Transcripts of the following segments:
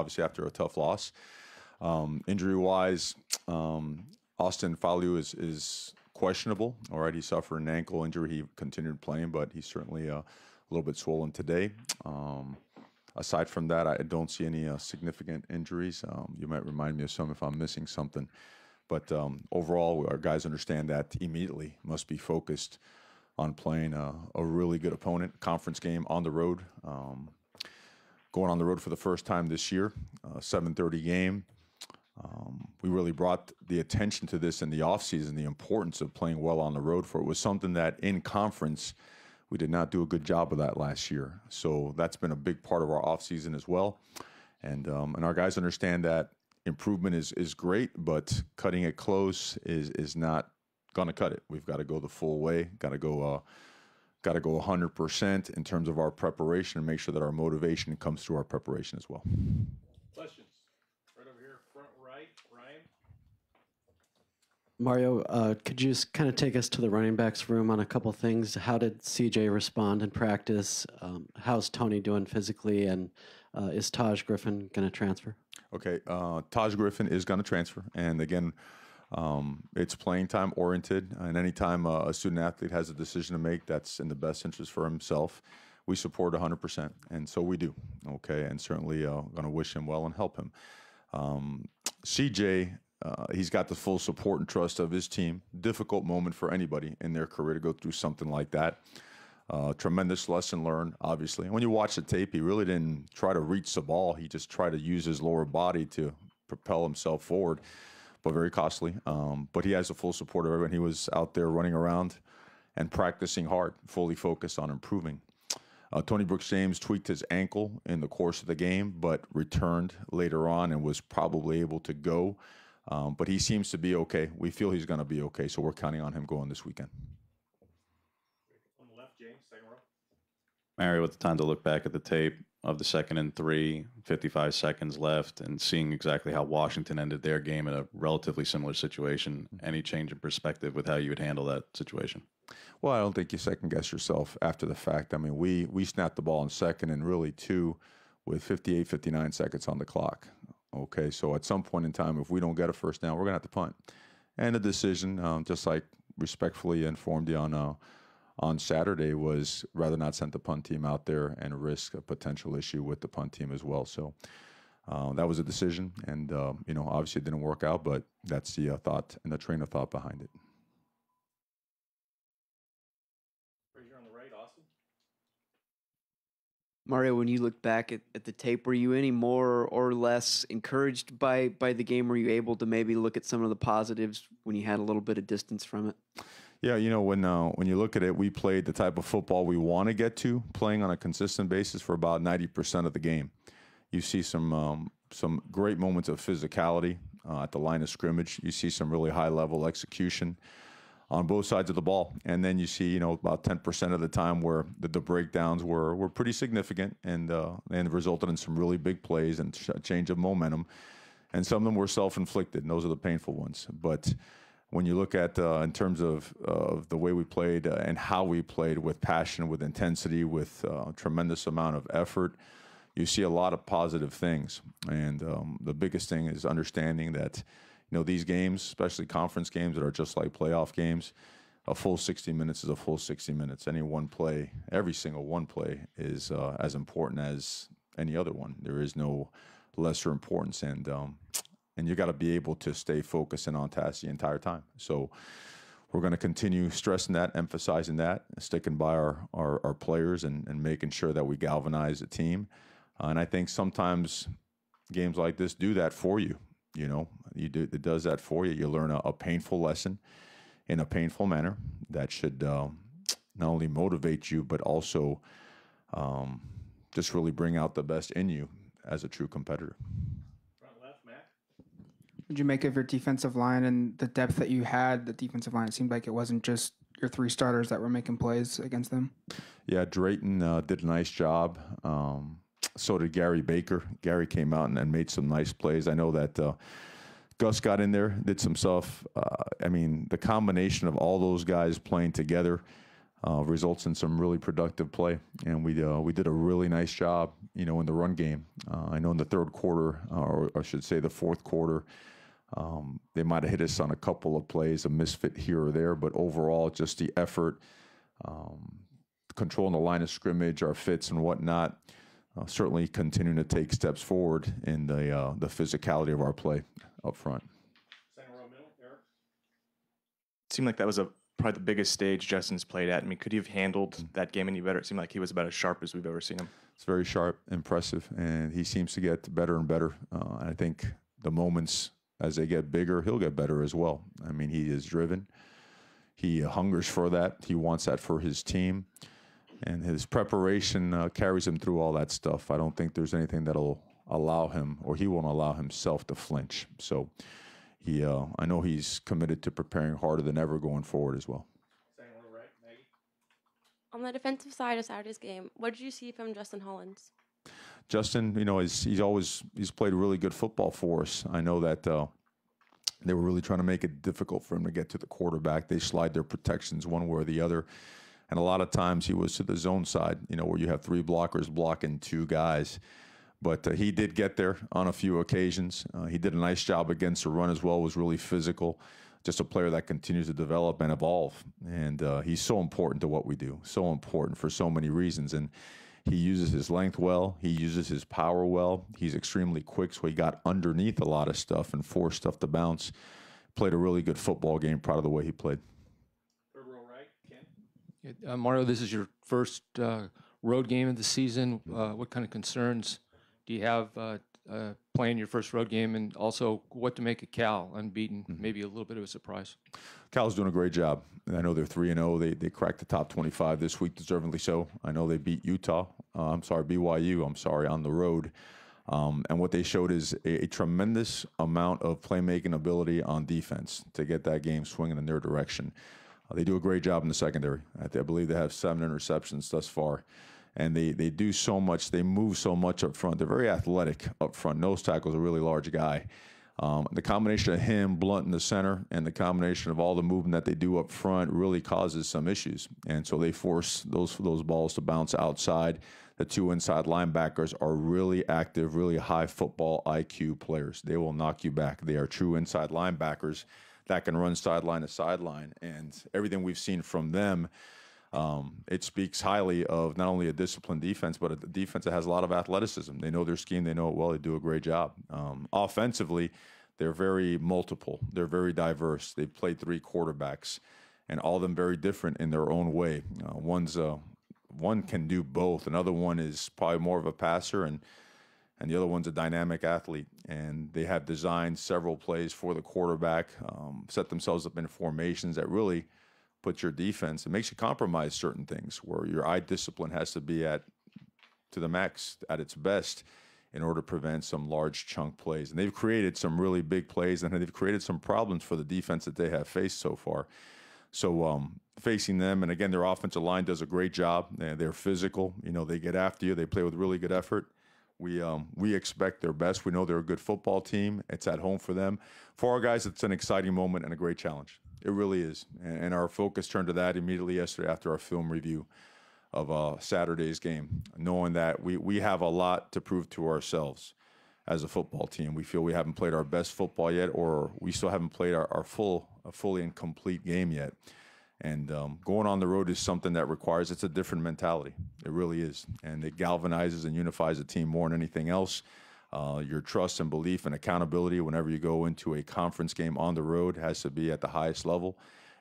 obviously after a tough loss. Injury-wise, Austin Falu is questionable. All right, he suffered an ankle injury. He continued playing, but he's certainly a little bit swollen today. Aside from that, I don't see any significant injuries. You might remind me of some if I'm missing something. But overall, our guys understand that immediately must be focused on playing a really good opponent, conference game on the road. Going on the road for the first time this year, 7:30 game. We really brought the attention to this in the offseason, the importance of playing well on the road, for it was something that in conference we did not do a good job of that last year. So that's been a big part of our offseason as well. And our guys understand that improvement is great, but cutting it close is not going to cut it. We've got to go the full way, got to go 100% in terms of our preparation and make sure that our motivation comes through our preparation as well. Questions? Right over here, front right, Ryan. Mario, could you just kind of take us to the running backs room on a couple things? How did CJ respond in practice? How's Tony doing physically? And is Taj Griffin going to transfer? Okay, Taj Griffin is going to transfer. And again, it's playing time oriented. And anytime a student athlete has a decision to make that's in the best interest for himself, we support 100%. And so we do. Okay, and certainly going to wish him well and help him. CJ, he's got the full support and trust of his team. Difficult moment for anybody in their career to go through something like that. Tremendous lesson learned, obviously. And when you watch the tape, he really didn't try to reach the ball. He just tried to use his lower body to propel himself forward, but very costly. But he has the full support of everyone. He was out there running around and practicing hard, fully focused on improving. Tony Brooks-James tweaked his ankle in the course of the game, but returned later on and was probably able to go. But he seems to be okay. We feel he's going to be okay, so we're counting on him going this weekend. On the left, James, second row. Mario, with the time to look back at the tape of the 2nd and 3, 55 seconds left, and seeing exactly how Washington ended their game in a relatively similar situation, any change in perspective with how you would handle that situation? Well, I don't think you second-guess yourself after the fact. I mean, we snapped the ball in second and really 2 with 58, 59 seconds on the clock. Okay, so at some point in time, if we don't get a first down, we're going to have to punt. And the decision, just like respectfully informed you on Saturday, was rather not send the punt team out there and risk a potential issue with the punt team as well. So that was a decision, and obviously it didn't work out, but that's the thought and the train of thought behind it. Right here on the right, Austin. Mario, when you look back at the tape, were you any more or less encouraged by the game? Were you able to maybe look at some of the positives when you had a little bit of distance from it? Yeah, when you look at it, we played the type of football we want to get to, playing on a consistent basis for about 90% of the game. You see some great moments of physicality at the line of scrimmage. You see some really high-level execution on both sides of the ball. And then you see, about 10% of the time where the breakdowns were pretty significant and resulted in some really big plays and change of momentum. And some of them were self-inflicted, and those are the painful ones. But when you look at in terms of the way we played and how we played with passion, with intensity, with a tremendous amount of effort, you see a lot of positive things. And the biggest thing is understanding that these games, especially conference games that are just like playoff games, a full 60 minutes is a full 60 minutes. Any one play, every single one play is as important as any other one. There is no lesser importance, and you got to be able to stay focused and on task the entire time. So we're going to continue stressing that, emphasizing that, sticking by our players and making sure that we galvanize the team. And I think sometimes games like this do that for you. It does that for you. You learn a painful lesson in a painful manner that should not only motivate you, but also just really bring out the best in you as a true competitor. Front left, Matt. Would you make of your defensive line and the depth that you had? The defensive line, it seemed like it wasn't just your 3 starters that were making plays against them. Yeah, Drayton did a nice job. So did Gary Baker. Gary came out and made some nice plays. I know that Gus got in there, did some stuff. The combination of all those guys playing together results in some really productive play. And we did a really nice job, in the run game. I know in the third quarter, or I should say the fourth quarter, they might have hit us on a couple of plays, a misfit here or there, but overall, just the effort, controlling the line of scrimmage, our fits and whatnot, certainly continuing to take steps forward in the physicality of our play up front. Second row middle, Eric. It seemed like that was probably the biggest stage Justin's played at. I mean, could he have handled that game any better? It seemed like he was about as sharp as we've ever seen him. It's very sharp, impressive, and he seems to get better and better. And I think the moments as they get bigger, he'll get better as well. I mean, he is driven. He hungers for that. He wants that for his team. And his preparation carries him through all that stuff. I don't think there's anything that'll allow him, or he won't allow himself to flinch. So I know he's committed to preparing harder than ever going forward as well. Second row right, Maggie. On the defensive side of Saturday's game, what did you see from Justin Hollins? Justin, he's played really good football for us. I know that they were really trying to make it difficult for him to get to the quarterback. They slide their protections one way or the other. And a lot of times he was to the zone side, where you have three blockers blocking two guys. But he did get there on a few occasions. He did a nice job against the run as well, was really physical. Just a player that continues to develop and evolve. And he's so important to what we do, so important for so many reasons. And he uses his length well. He uses his power well. He's extremely quick, so he got underneath a lot of stuff and forced stuff to bounce. Played a really good football game, proud of the way he played. Third row right, Ken. Mario, this is your first road game of the season. What kind of concerns do you have playing your first road game, and also what to make of Cal, unbeaten, maybe a little bit of a surprise? Cal's doing a great job. I know they're 3-0. They cracked the top 25 this week, deservedly so. I know they beat BYU, on the road. And what they showed is a tremendous amount of playmaking ability on defense to get that game swinging in their direction. They do a great job in the secondary. I believe they have 7 interceptions thus far. And they do so much. They move so much up front. They're very athletic up front. Nose tackle's a really large guy. The combination of him, Blunt in the center, and the combination of all the movement that they do up front really causes some issues. And so they force those balls to bounce outside. The two inside linebackers are really active, really high football IQ players. They will knock you back. They are true inside linebackers that can run sideline to sideline. And everything we've seen from them, it speaks highly of not only a disciplined defense, but a defense that has a lot of athleticism. They know their scheme. They know it well. They do a great job. Offensively, they're very multiple. They're very diverse. They've played 3 quarterbacks, and all of them very different in their own way. One can do both. Another one is probably more of a passer, and the other one's a dynamic athlete. And they have designed several plays for the quarterback, set themselves up in formations that really put your defense, it makes you compromise certain things where your eye discipline has to be to the max at its best in order to prevent some large chunk plays. And they've created some really big plays, and they've created some problems for the defense that they have faced so far. So facing them, and again, their offensive line does a great job. They're physical. They get after you. They play with really good effort. We expect their best. We know they're a good football team. It's at home for them. For our guys, it's an exciting moment and a great challenge. It really is. And our focus turned to that immediately yesterday after our film review of Saturday's game, knowing that we have a lot to prove to ourselves as a football team. We feel we haven't played our best football yet, or we still haven't played a fully and complete game yet. And going on the road is something that requires, it's a different mentality. It really is. And it galvanizes and unifies the team more than anything else. Your trust and belief and accountability whenever you go into a conference game on the road has to be at the highest level.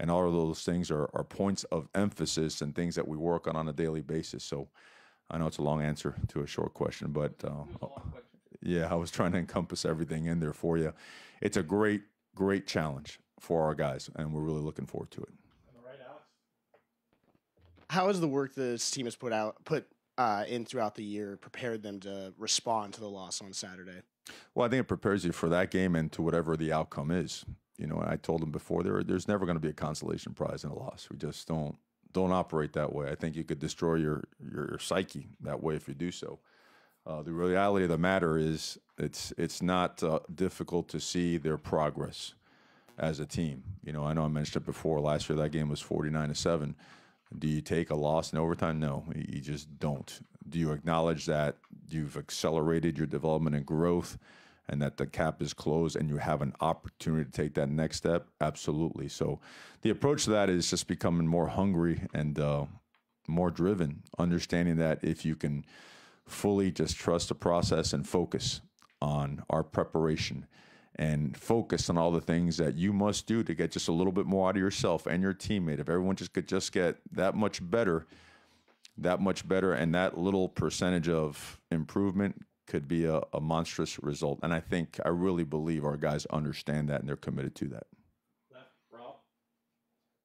And all of those things are points of emphasis and things that we work on a daily basis. So I know it's a long answer to a short question, but yeah, I was trying to encompass everything in there for you. It's a great, great challenge for our guys, and we're really looking forward to it. On the right, Alex. How has the work this team has put in throughout the year prepared them to respond to the loss on Saturday? Well, I think it prepares you for that game and to whatever the outcome is. I told them before, there's never going to be a consolation prize in a loss. We just don't operate that way. I think you could destroy your psyche that way if you do so. The reality of the matter is it's not difficult to see their progress as a team. I know I mentioned it before. Last year that game was 49-7. Do you take a loss in overtime? No, you just don't. Do you acknowledge that you've accelerated your development and growth and that the cap is closed and you have an opportunity to take that next step? Absolutely. So the approach to that is just becoming more hungry and more driven, understanding that if you can fully just trust the process and focus on our preparation and focus on all the things that you must do to get just a little bit more out of yourself and your teammate. If everyone just could just get that much better, and that little percentage of improvement could be a monstrous result. And I really believe our guys understand that and they're committed to that.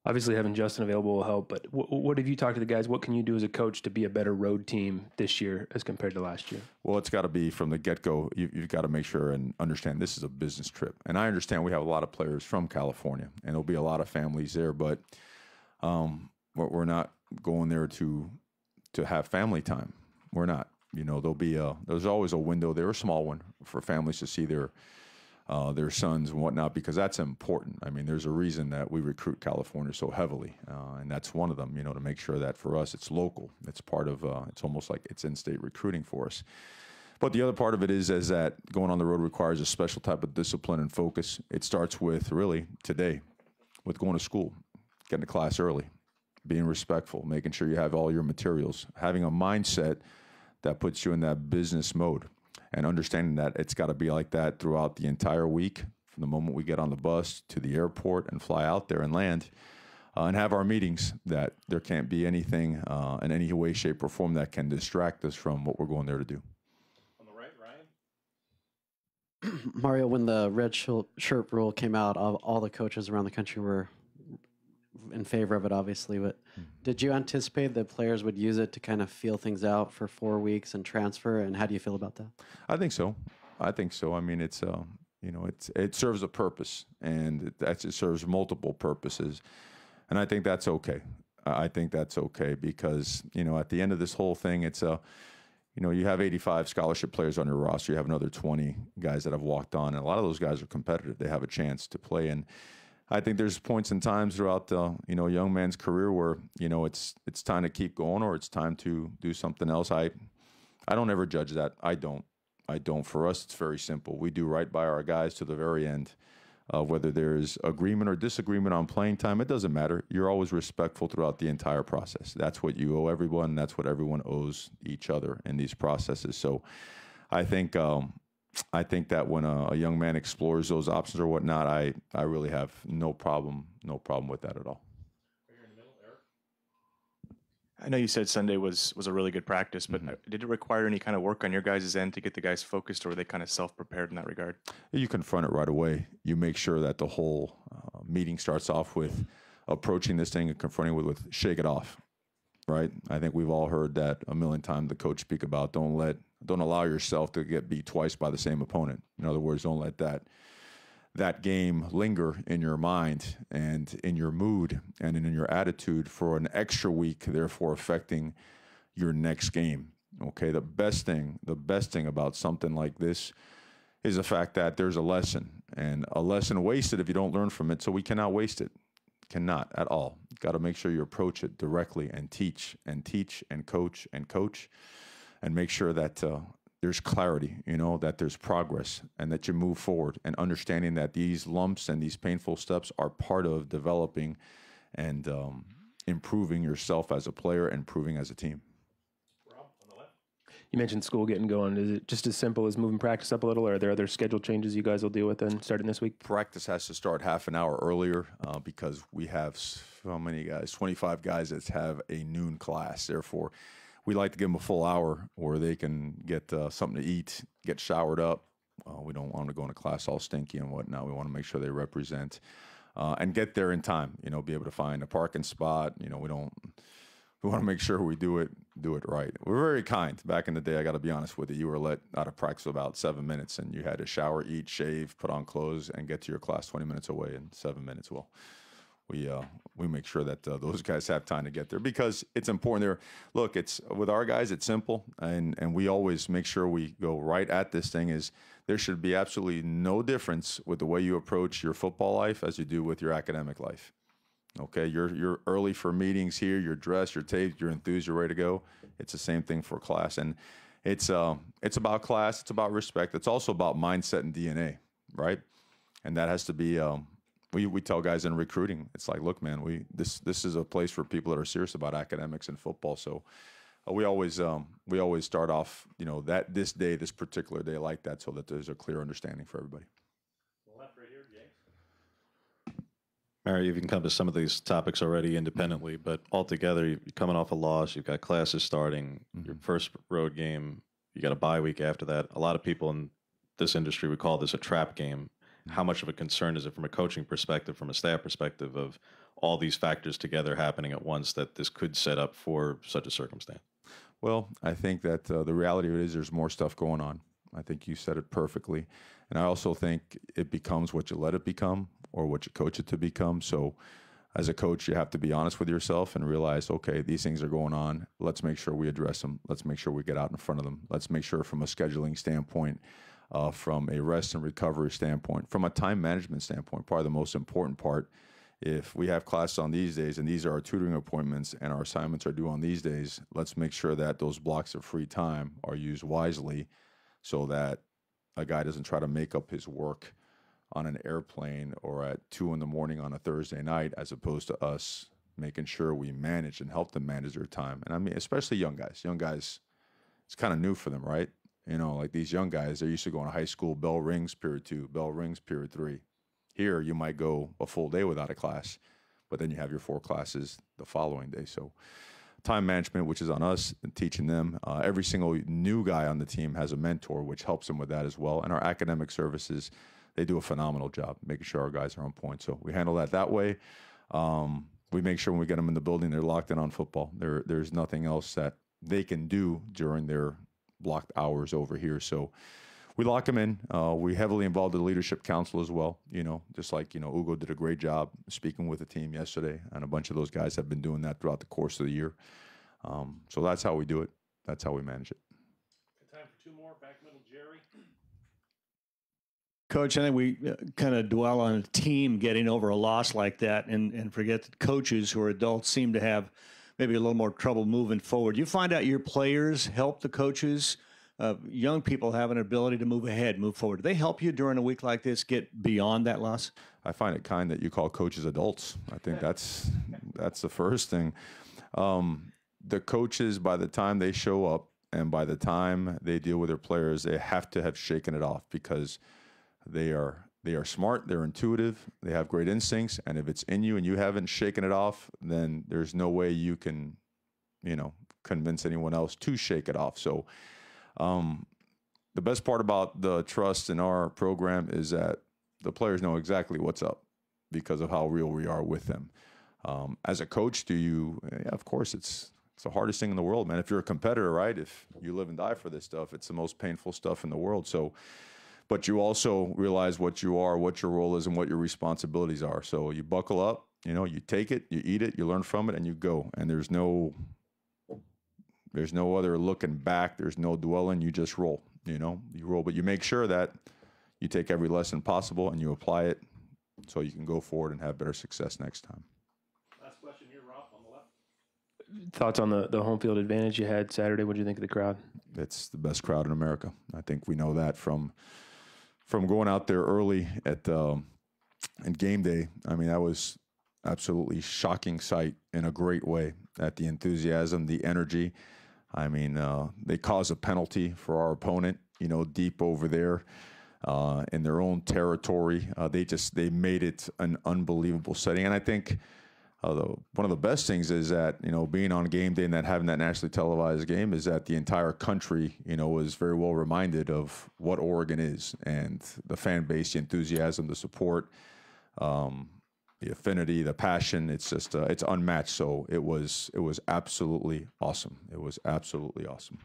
Obviously, having Justin available will help, but what have you talked to the guys? What can you do as a coach to be a better road team this year as compared to last year? Well, it's got to be from the get-go. You've got to make sure and understand this is a business trip. And I understand we have a lot of players from California, and there'll be a lot of families there, but we're not going there to have family time. We're not. There's always a window there, a small one, for families to see their sons and whatnot, because that's important. I mean, there's a reason that we recruit California so heavily, and that's one of them, to make sure that for us it's local. It's part of, it's almost like it's in-state recruiting for us. But the other part of it is that going on the road requires a special type of discipline and focus. It starts with, really, today, with going to school, getting to class early, being respectful, making sure you have all your materials, having a mindset that puts you in that business mode, and understanding that it's got to be like that throughout the entire week, from the moment we get on the bus to the airport and fly out there and land, and have our meetings, that there can't be anything in any way, shape, or form that can distract us from what we're going there to do. On the right, Ryan? Mario, when the red shirt rule came out, all the coaches around the country were in favor of it, obviously. But did you anticipate that players would use it to kind of feel things out for 4 weeks and transfer? And how do you feel about that? I think so. I mean, it serves a purpose, and it serves multiple purposes. And I think that's okay. I think that's okay because, at the end of this whole thing, it's you have 85 scholarship players on your roster. You have another 20 guys that have walked on, and a lot of those guys are competitive. They have a chance to play. And I think there's points and times throughout the young man's career where it's time to keep going, or it's time to do something else. I don't ever judge that. I don't. For us, it's very simple. We do right by our guys to the very end. Whether there's agreement or disagreement on playing time, it doesn't matter. You're always respectful throughout the entire process. That's what you owe everyone. That's what everyone owes each other in these processes. So I think that when a young man explores those options or whatnot, I really have no problem with that at all. Right here in the middle, Eric. I know you said Sunday was a really good practice, but did it require any kind of work on your guys' end to get the guys focused, or were they kind of self-prepared in that regard? You confront it right away. You make sure that the whole meeting starts off with approaching this thing and confronting it with shake it off, right? I think we've all heard that a million times, the coach speak about don't allow yourself to get beat twice by the same opponent. In other words, don't let that game linger in your mind and in your mood and in your attitude for an extra week, therefore affecting your next game. Okay, the best thing about something like this is the fact that there's a lesson, and a lesson wasted if you don't learn from it. So we cannot waste it. Cannot at all. Got to make sure you approach it directly and teach and coach and make sure that there's clarity, that there's progress and that you move forward, and understanding that these lumps and these painful steps are part of developing and improving yourself as a player and improving as a team. Rob, on the left. You mentioned school getting going. Is it just as simple as moving practice up a little, or are there other schedule changes you guys will deal with then starting this week? Practice has to start half an hour earlier because we have so many guys, 25 guys that have a noon class. Therefore, we like to give them a full hour where they can get something to eat, get showered up. We don't want them to go into class all stinky and whatnot. We want to make sure they represent and get there in time. Be able to find a parking spot. We want to make sure we do it right. We're very kind. Back in the day, I got to be honest with you, you were let out of practice about 7 minutes, and you had to shower, eat, shave, put on clothes, and get to your class 20 minutes away in 7 minutes. Well, we make sure that those guys have time to get there because it's important there. Look, it's with our guys, it's simple, and we always make sure we go right at this thing. Is there should be absolutely no difference with the way you approach your football life as you do with your academic life. Okay, you're early for meetings here. You're dressed, you're taped, you're enthused, you're ready to go. It's the same thing for class, and it's about class. It's about respect. It's also about mindset and DNA, right? And that has to be. We tell guys in recruiting, it's like, look, man, this is a place for people that are serious about academics and football. So we always start off, that this particular day like that, so that there's a clear understanding for everybody. Left right here, James. Mario, you've encompassed some of these topics already independently, but altogether, you're coming off a loss. You've got classes starting, your first road game. You got a bye week after that. A lot of people in this industry would call this a trap game. How much of a concern is it from a coaching perspective, from a staff perspective, of all these factors together happening at once that this could set up for such a circumstance? Well, I think that the reality of it is there's more stuff going on. I think you said it perfectly. And I also think it becomes what you let it become or what you coach it to become. So as a coach, you have to be honest with yourself and realize, okay, these things are going on. Let's make sure we address them. Let's make sure we get out in front of them. Let's make sure from a scheduling standpoint, from a rest and recovery standpoint, from a time management standpoint, probably the most important part. If we have classes on these days and these are our tutoring appointments and our assignments are due on these days, let's make sure that those blocks of free time are used wisely so that a guy doesn't try to make up his work on an airplane or at 2 a.m. on a Thursday night, as opposed to us making sure we manage and help them manage their time. And I mean, especially young guys. Young guys, it's kind of new for them, right? Like these young guys, they're used to going to high school, bell rings, period 2, bell rings, period 3. Here, you might go a full day without a class, but then you have your 4 classes the following day. So time management, which is on us, and teaching them. Every single new guy on the team has a mentor, which helps them with that as well. And our academic services, they do a phenomenal job making sure our guys are on point. So we handle that way. We make sure when we get them in the building, they're locked in on football. There's nothing else that they can do during their blocked hours over here. So we lock them in. We heavily involved the leadership council as well. Just like, Ugo did a great job speaking with the team yesterday, and a bunch of those guys have been doing that throughout the course of the year. So that's how we do it. That's how we manage it. Time for 2 more. Back middle, Jerry. Coach, I think we kind of dwell on a team getting over a loss like that and forget that coaches who are adults seem to have maybe a little more trouble moving forward. You find out your players help the coaches. Young people have an ability to move ahead, move forward. Do they help you during a week like this get beyond that loss? I find it kind that you call coaches adults. I think that's the first thing. The coaches, by the time they show up and by the time they deal with their players, they have to have shaken it off, because they are smart, they're intuitive, they have great instincts, and if it's in you and you haven't shaken it off, then there's no way you can, convince anyone else to shake it off. So the best part about the trust in our program is that the players know exactly what's up because of how real we are with them. As a coach, of course, it's the hardest thing in the world, man. If you're a competitor, right? If you live and die for this stuff, it's the most painful stuff in the world. So, but you also realize what you are, what your role is, and what your responsibilities are. So you buckle up, you take it, you eat it, you learn from it, and you go. And there's no other looking back. There's no dwelling. You just roll, you roll, but you make sure that you take every lesson possible and you apply it so you can go forward and have better success next time. Last question here, Rob, on the left. Thoughts on the home field advantage you had Saturday? What did you think of the crowd? It's the best crowd in America. I think we know that from going out there early at game day. I mean, that was absolutely shocking sight in a great way, at the enthusiasm, the energy. I mean, they caused a penalty for our opponent, deep over there in their own territory. They made it an unbelievable setting. And I think one of the best things is that, being on game day and having that nationally televised game is that the entire country, was very well reminded of what Oregon is, and the fan base, the enthusiasm, the support, the affinity, the passion. It's just, it's unmatched. So it was absolutely awesome. It was absolutely awesome.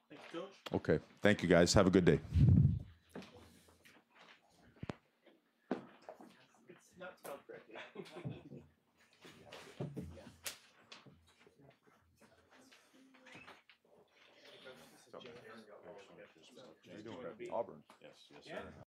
Thank you, Coach. Okay. Thank you, guys. Have a good day. Auburn. Yes, sir.